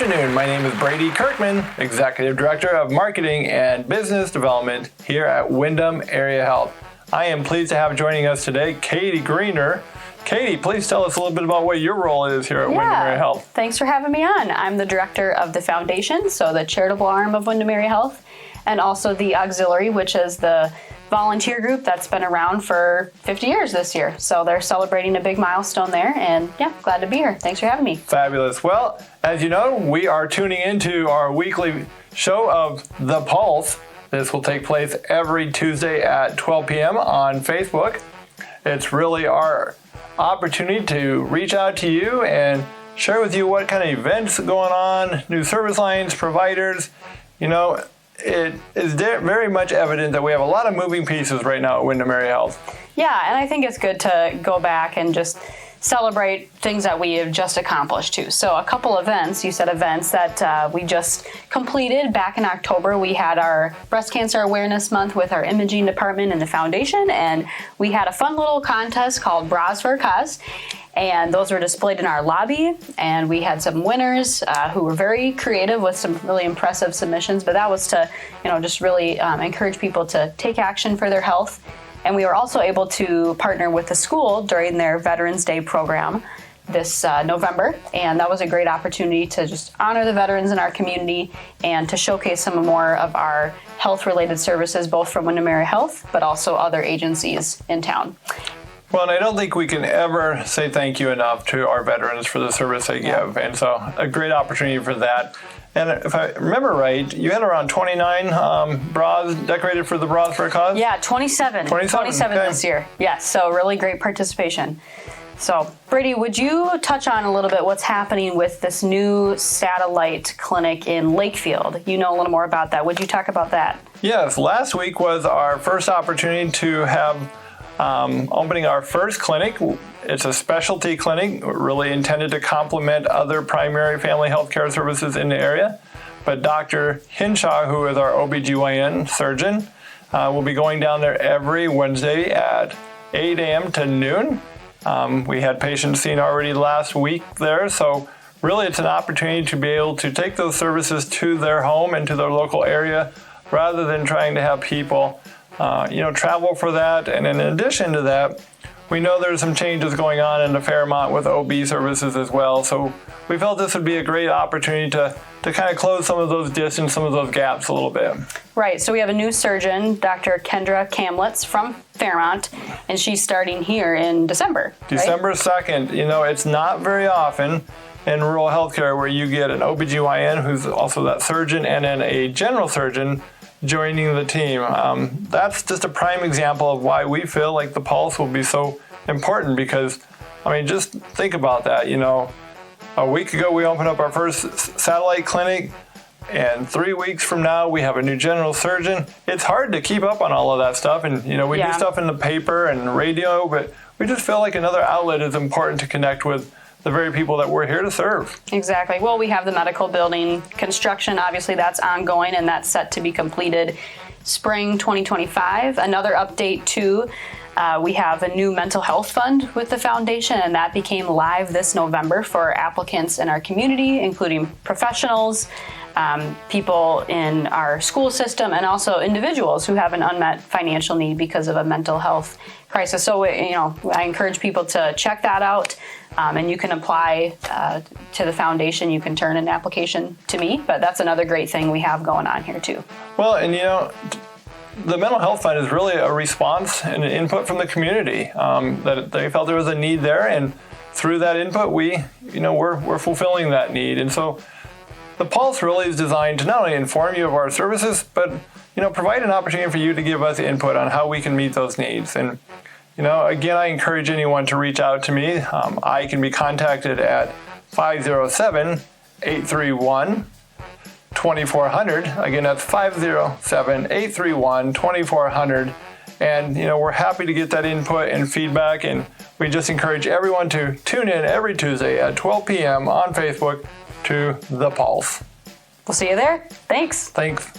afternoon. My name is Brady Kerkman, Executive Director of Marketing and Business Development here at Windom Area Health. I am pleased to have joining us today Katie Greener. Katie, please tell us a little bit about what your role is here at Windom Area Health. Thanks for having me on. I'm the director of the foundation, so the charitable arm of Windom Area Health, and also the auxiliary, which is the volunteer group that's been around for 50 years this year. So they're celebrating a big milestone there, and glad to be here. Thanks for having me. Fabulous. Well, as you know, we are tuning into our weekly show of The Pulse. This will take place every Tuesday at 12 p.m. on Facebook. It's really our opportunity to reach out to you and share with you what kind of events are going on, new service lines, providers. It is very much evident that we have a lot of moving pieces right now at Windom Area Health. Yeah, and I think it's good to go back and just celebrate things that we have just accomplished too. So a couple events, you said events that we just completed back in October. We had our Breast Cancer Awareness Month with our imaging department and the foundation, and we had a fun little contest called Bras for a Cause. And those were displayed in our lobby, and we had some winners who were very creative with some really impressive submissions. But that was to, just really encourage people to take action for their health. And we were also able to partner with the school during their Veterans Day program this November. And that was a great opportunity to just honor the veterans in our community and to showcase some more of our health-related services, both from Windom Area Health, but also other agencies in town. Well, and I don't think we can ever say thank you enough to our veterans for the service they give. And so a great opportunity for that. And if I remember right, you had around 29 bras decorated for the Bras for a Cause? Yeah, 27 okay. This year. Yes, so really great participation. So, Brady, would you touch on a little bit what's happening with this new satellite clinic in Lakefield? You know a little more about that. Would you talk about that? Yes, last week was our first opportunity to have opening our first clinic. It's a specialty clinic, really intended to complement other primary family health care services in the area. But Dr. Hinshaw, who is our OBGYN surgeon, will be going down there every Wednesday at 8 a.m. to noon. We had patients seen already last week there, so really it's an opportunity to be able to take those services to their home and to their local area rather than trying to have people travel for that. And in addition to that, we know there's some changes going on in the Fairmont with OB services as well. So we felt this would be a great opportunity to kind of close some of those distance, some of those gaps a little bit. Right. So we have a new surgeon, Dr. Kendra Kamlitz from Fairmont, and she's starting here in December. December 2nd. It's not very often in rural healthcare where you get an OBGYN who's also that surgeon and then a general surgeon joining the team. That's just a prime example of why we feel like the Pulse will be so important because, just think about that. A week ago we opened up our first satellite clinic, and 3 weeks from now we have a new general surgeon. It's hard to keep up on all of that stuff, and we do stuff in the paper and radio, but we just feel like another outlet is important to connect with the very people that we're here to serve. Exactly. Well, we have the medical building construction. Obviously, that's ongoing, and that's set to be completed spring 2025. Another update, too, we have a new mental health fund with the foundation, and that became live this November for applicants in our community, including professionals, people in our school system, and also individuals who have an unmet financial need because of a mental health crisis. So, I encourage people to check that out. And you can apply to the foundation. You can turn an application to me, but that's another great thing we have going on here too. Well, and the mental health fund is really a response and an input from the community that they felt there was a need there, and through that input, we're fulfilling that need. And so, the Pulse really is designed to not only inform you of our services, but provide an opportunity for you to give us input on how we can meet those needs. And again, I encourage anyone to reach out to me. I can be contacted at 507-831-2400. Again, that's 507-831-2400. And, we're happy to get that input and feedback. And we just encourage everyone to tune in every Tuesday at 12 p.m. on Facebook to The Pulse. We'll see you there. Thanks. Thanks.